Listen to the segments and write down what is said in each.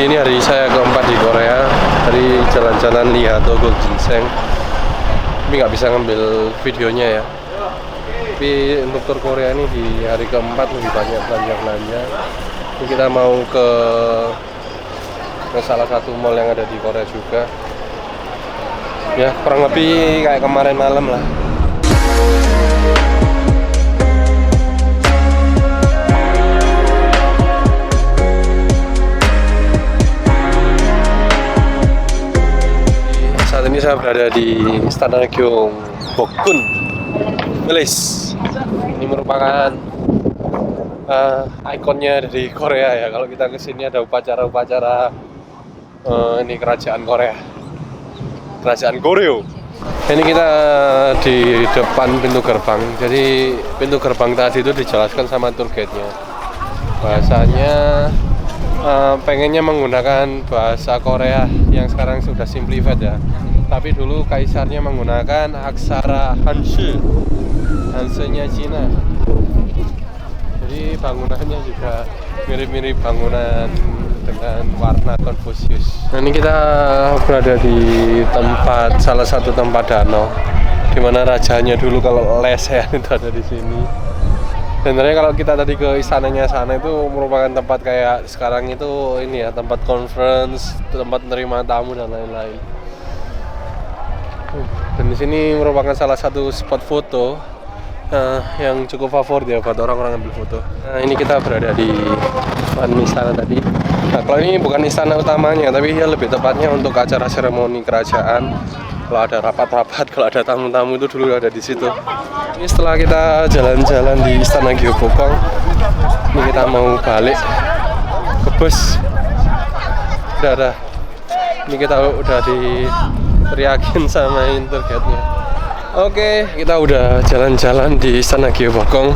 pagi, ini hari saya keempat di Korea. Tadi jalan-jalan lihat toko ginseng, tapi nggak bisa ngambil videonya ya. Tapi untuk tur Korea ini di hari keempat lebih banyak belanja-belanja. Ini kita mau ke salah satu mall yang ada di Korea juga. Ya kurang lebih kayak kemarin malam lah. Saat ini saya berada di Istana Gyeongbokgung Palace. Ini merupakan ikonnya dari Korea ya. Kalau kita kesini ada upacara-upacara ini kerajaan Korea, kerajaan Goryeo. Ini kita di depan pintu gerbang. Jadi pintu gerbang tadi itu dijelaskan sama tour guide-nya. Bahasanya pengennya menggunakan bahasa Korea yang sekarang sudah simplified ya. Tapi dulu kaisarnya menggunakan aksara Hansi, Hansinya Cina. Jadi bangunannya juga mirip-mirip bangunan dengan warna Confucius. Nah, ini kita berada di tempat, salah satu tempat danau, di mana rajanya dulu kalau lesehan itu ada di sini. Dan ternyata kalau kita tadi ke istananya sana itu merupakan tempat kayak sekarang itu ini ya, tempat conference, tempat menerima tamu dan lain-lain. Dan di sini merupakan salah satu spot foto yang cukup favorit ya buat orang-orang ambil foto. Nah, ini kita berada di depan istana tadi. Nah, kalau ini bukan istana utamanya, tapi ya lebih tepatnya untuk acara seremoni kerajaan. Kalau ada rapat-rapat, kalau ada tamu-tamu itu dulu ada di situ. Ini setelah kita jalan-jalan di Istana Gyeongbokgung, ini kita mau balik ke bus. Udah. Ini kita udah diteriakin sama tour guide-nya. Oke, kita udah jalan-jalan di Istana Gyeongbokgung.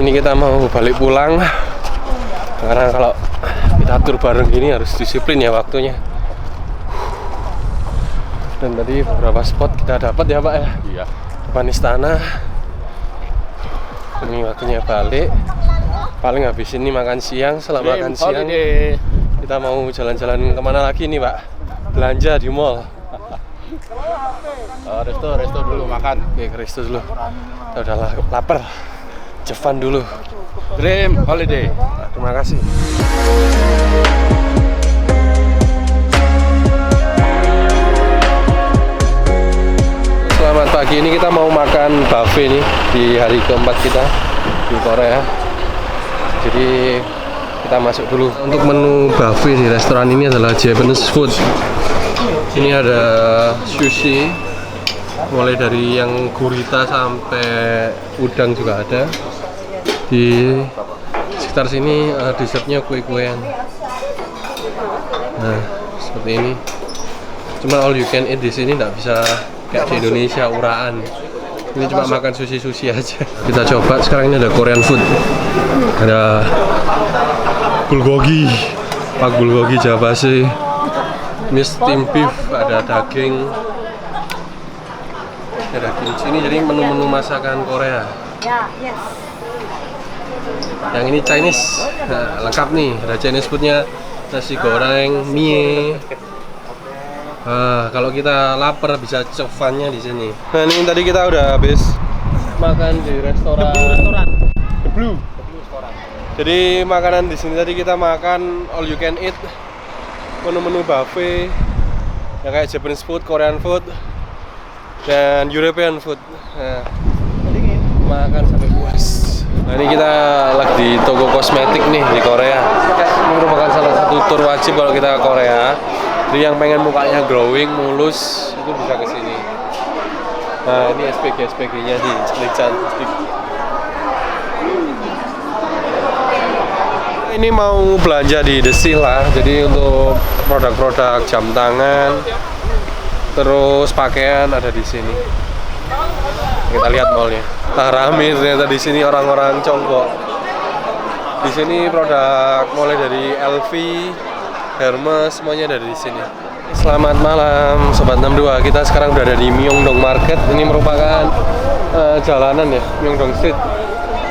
Ini kita mau balik pulang. Karena kalau kita tur bareng gini harus disiplin ya waktunya. Dan tadi beberapa spot kita dapat ya Pak ya. Iya. Depan istana. Ini waktunya balik. Paling habis ini makan siang. Setelah makan siang kita mau jalan-jalan kemana lagi nih Pak? Belanja di mall. Resto dulu makan. Oke, ke resto dulu. Kita udah lapar. Jevan dulu. Dream Holiday. Nah, terima kasih. Selamat pagi, ini kita mau makan buffet nih di hari keempat kita di Korea. Jadi kita masuk dulu. Untuk menu buffet di restoran ini adalah Japanese food. Ini ada sushi, mulai dari yang gurita sampai udang juga ada. Di sekitar sini dessertnya kue-kuean. Nah, seperti ini. Cuma all you can eat di sini nggak bisa kayak di Indonesia uraan. Ini cuma makan sushi aja. Kita coba sekarang ini ada Korean food. Ada bulgogi, pak bulgogi jabase. Ini steam beef, ada daging. Ada kimchi. Ini jadi menu-menu masakan Korea. Yang ini Chinese. Nah, lengkap nih. Ada Chinese foodnya, nasi goreng, mie. Kalau kita lapar bisa cofannya di sini. Nah, ini tadi kita udah habis makan di restoran The Blue. Jadi makanan di sini tadi kita makan all you can eat, menu-menu buffet, ya kayak Japanese food, Korean food, dan European food. Nah, makan sampai puas. Nah, ini kita lagi di toko kosmetik nih di Korea. Ini merupakan salah satu tour wajib kalau kita ke Korea. Jadi yang pengen mukanya glowing, mulus, itu bisa ke sini. Nah, ini SPG-nya nih, cantik. Ini mau belanja di The Seal lah. Jadi untuk produk-produk jam tangan, terus pakaian ada di sini. Kita lihat mallnya. Nah, rame ternyata di sini orang-orang congkok. Di sini produk mulai dari LV, Hermes, semuanya ada di sini. Selamat malam Sobat 62. Kita sekarang berada di Myeongdong Market. Ini merupakan jalanan ya, Myeongdong Street.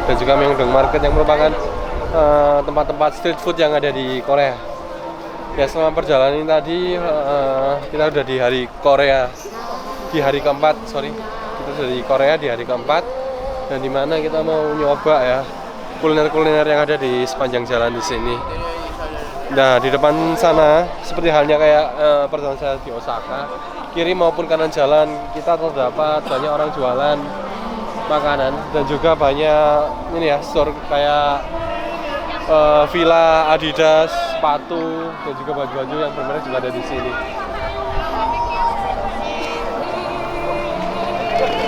Dan juga Myeongdong Market yang merupakan tempat-tempat street food yang ada di Korea. Ya selama perjalanan ini tadi kita udah di hari Korea, di hari keempat, kita sudah di Korea di hari keempat, dan dimana kita mau nyoba ya kuliner-kuliner yang ada di sepanjang jalan di sini. Nah di depan sana seperti halnya kayak perjalanan saya di Osaka, kiri maupun kanan jalan kita terdapat banyak orang jualan makanan dan juga banyak ini ya store kayak Villa, Adidas, sepatu, dan juga baju-baju yang bermerek juga ada di sini.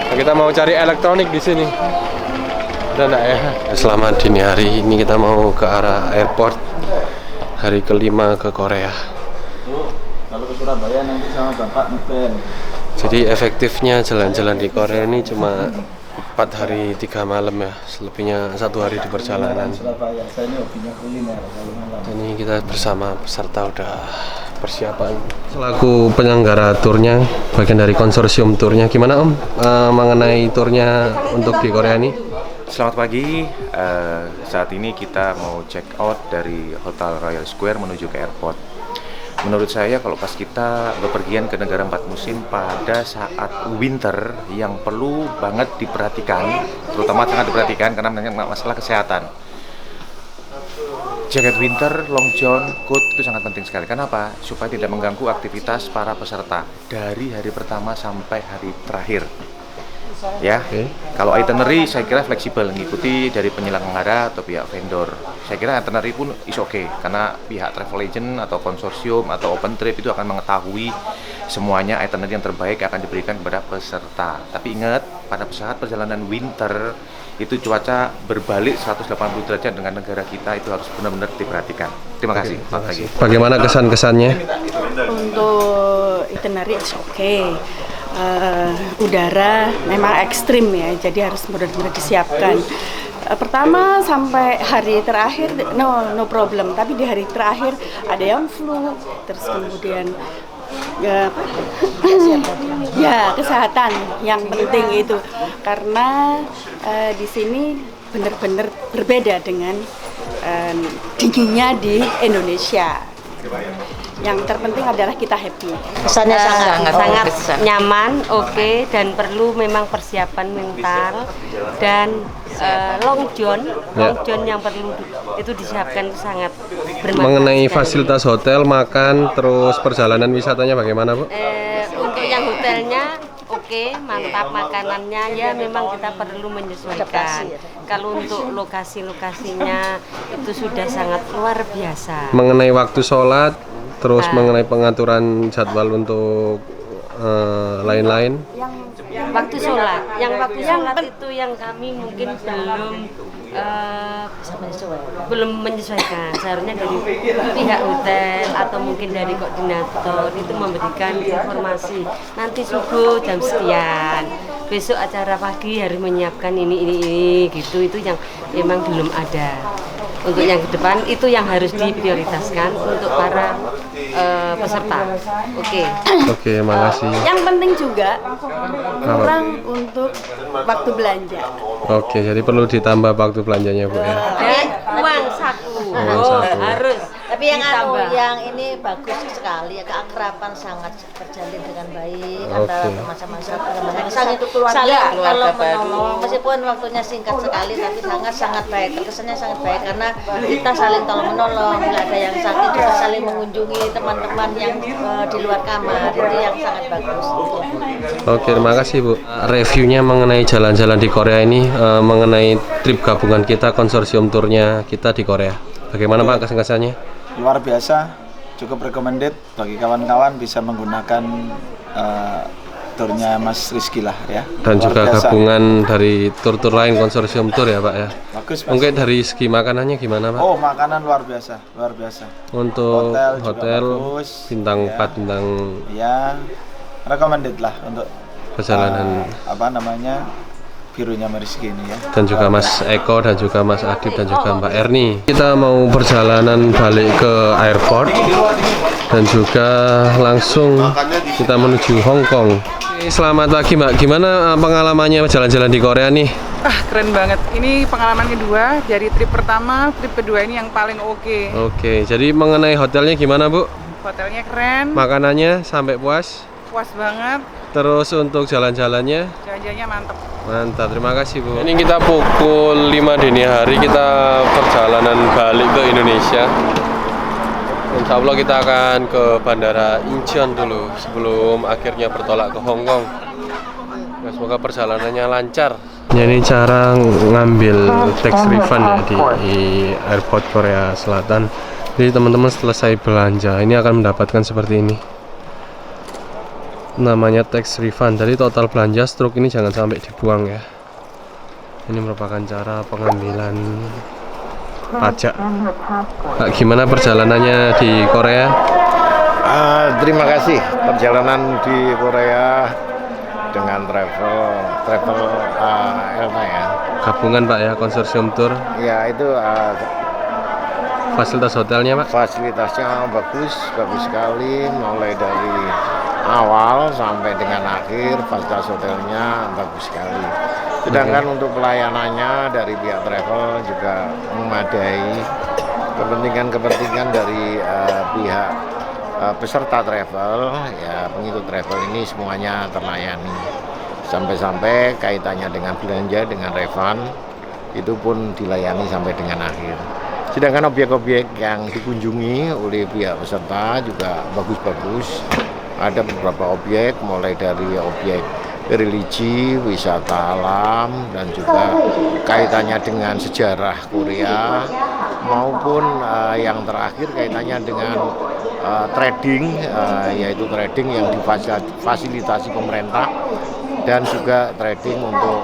Nah, kita mau cari elektronik di sini. Dan ya, selama dini hari ini kita mau ke arah airport hari kelima ke Korea. Kalau ke Surabaya nanti sama Bapak ngeband. Jadi efektifnya jalan-jalan di Korea ini cuma 4 hari 3 malam ya, selebihnya 1 hari di perjalanan. Surabaya, saya ini hobinya kuliner kalau malam. Dan ini kita bersama peserta udah persiapan. Selaku penyelenggara turnya, bagian dari konsorsium turnya, gimana Om mengenai turnya untuk di Korea ini? Selamat pagi, saat ini kita mau check out dari Hotel Royal Square menuju ke airport. Menurut saya kalau pas kita bepergian ke negara 4 musim pada saat winter yang perlu banget diperhatikan, terutama sangat diperhatikan karena masalah kesehatan. Jaket winter, long john, coat itu sangat penting sekali. Kenapa? Supaya tidak mengganggu aktivitas para peserta dari hari pertama sampai hari terakhir. Ya, kalau itinerary saya kira fleksibel, mengikuti dari penyelenggara atau pihak vendor. Saya kira itinerary pun is okay, karena pihak travel agent atau konsorsium atau open trip itu akan mengetahui semuanya itinerary yang terbaik akan diberikan kepada peserta. Tapi ingat, pada saat perjalanan winter itu cuaca berbalik 180 derajat dengan negara kita, itu harus benar-benar diperhatikan. Terima kasih. Bagaimana kesan-kesannya? Untuk itinerary is okay. Udara memang ekstrim ya, jadi harus benar-benar disiapkan. Pertama sampai hari terakhir no problem, tapi di hari terakhir ada yang flu, terus kemudian ya kesehatan yang penting itu, karena di sini benar-benar berbeda dengan dinginnya di Indonesia. Yang terpenting adalah kita happy. Kesannya sangat nyaman, oke, dan perlu memang persiapan mental dan long john yang perlu itu disiapkan sangat bermanfaat. Mengenai fasilitas hotel, makan, terus perjalanan wisatanya bagaimana Bu? Untuk yang hotelnya oke, mantap, makanannya ya memang kita perlu menyesuaikan. Kalau untuk lokasi-lokasinya itu sudah sangat luar biasa. Mengenai waktu sholat, terus mengenai pengaturan jadwal untuk lain-lain. Waktu sholat itu yang kami mungkin belum menyesuaikan. Seharusnya dari pihak hotel atau mungkin dari koordinator itu memberikan informasi nanti subuh jam sekian, besok acara pagi harus menyiapkan ini gitu. Itu yang memang belum ada. Untuk yang ke depan itu yang harus diprioritaskan untuk para peserta. Oke, makasih. Yang penting juga kurang untuk waktu belanja. Oke, jadi perlu ditambah waktu belanjanya Bu ya. Dan uang saku. Harus. Tapi yang yang ini bagus sekali ya, keakraban sangat terjalin dengan baik antara masa-masa saling kalau menolong, meskipun waktunya singkat sekali tapi sangat baik, kesannya sangat baik karena kita saling tolong menolong, bila ada yang sakit juga saling mengunjungi teman-teman yang di luar kamar, itu yang sangat bagus. Oke, terima kasih Bu. Reviewnya mengenai jalan-jalan di Korea ini, mengenai trip gabungan kita, konsorsium turnya kita di Korea. Bagaimana Pak kesan-kesannya? Luar biasa, cukup recommended bagi kawan-kawan bisa menggunakan turnya Mas Rizky lah ya. Dan luar juga biasa. Gabungan dari tur-tur lain konsorsium tur ya Pak ya. Bagus. Mas. Mungkin dari segi makanannya gimana Pak? Oh, makanan luar biasa. Untuk hotel bagus, bintang ya. 4 bintang. Ya, recommended lah untuk perjalanan birunya Rizky ini ya. Dan juga Mas Eko dan juga Mas Adib dan juga Mbak Erni. Kita mau perjalanan balik ke airport dan juga langsung kita menuju Hong Kong. Selamat pagi Mbak, gimana pengalamannya jalan-jalan di Korea nih? Keren banget. Ini pengalaman kedua dari trip pertama, trip kedua ini yang paling oke. Oke, jadi mengenai hotelnya gimana Bu? Hotelnya keren, Makanannya sampai puas? puas banget, Terus untuk jalan-jalannya? jalan-jalannya mantep. Mantap, terima kasih Bu. Ini kita pukul 5 dini hari, kita perjalanan balik ke Indonesia. Insya Allah kita akan ke Bandara Incheon dulu sebelum akhirnya bertolak ke Hong Kong. Nah, semoga perjalanannya lancar. Ini cara ngambil tax refund ya di airport Korea Selatan. Jadi teman-teman selesai belanja, ini akan mendapatkan seperti ini. Namanya tax refund. Jadi total belanja stroke ini jangan sampai dibuang ya. Ini merupakan cara pengambilan pajak. Nah, gimana perjalanannya di Korea? Terima kasih perjalanan di Korea dengan travel Elta ya. Gabungan Pak ya, konsorsium tour. Ya itu Fasilitas hotelnya Pak? fasilitasnya bagus sekali, mulai dari awal sampai dengan akhir fasilitas hotelnya bagus sekali. Sedangkan untuk pelayanannya dari pihak travel juga memadai. Kepentingan dari pihak peserta travel, ya pengikut travel ini semuanya terlayani. Sampai-sampai kaitannya dengan belanja, dengan refund, itu pun dilayani sampai dengan akhir. Sedangkan objek-objek yang dikunjungi oleh pihak peserta juga bagus-bagus. Ada beberapa objek, mulai dari objek religi, wisata alam, dan juga kaitannya dengan sejarah Korea, maupun yang terakhir kaitannya dengan trading, yaitu trading yang difasilitasi pemerintah, dan juga trading untuk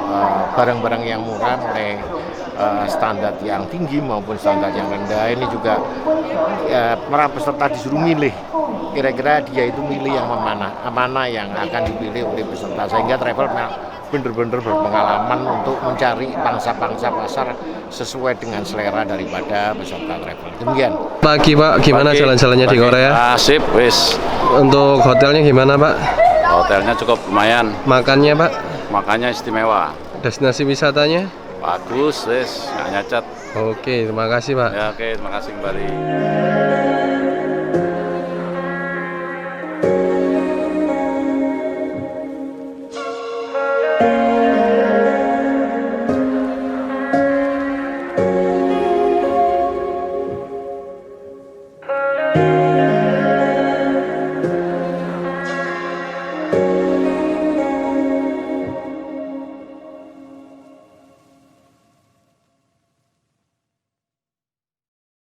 barang-barang yang murah, mulai standar yang tinggi maupun standar yang rendah. Ini juga para peserta disuruh milih, kira-kira dia itu milih yang mana yang akan dipilih oleh peserta, sehingga travel benar-benar berpengalaman untuk mencari pangsa-pangsa pasar sesuai dengan selera daripada peserta travel. Demikian. Pagi Pak, gimana jalan-jalannya di Korea? Sip, wis. Untuk hotelnya gimana Pak? Hotelnya cukup lumayan, Makannya Pak? makanya istimewa. Destinasi wisatanya? Bagus, wis, nggak nyacat. Oke, terima kasih Pak. Ya, oke, terima kasih kembali.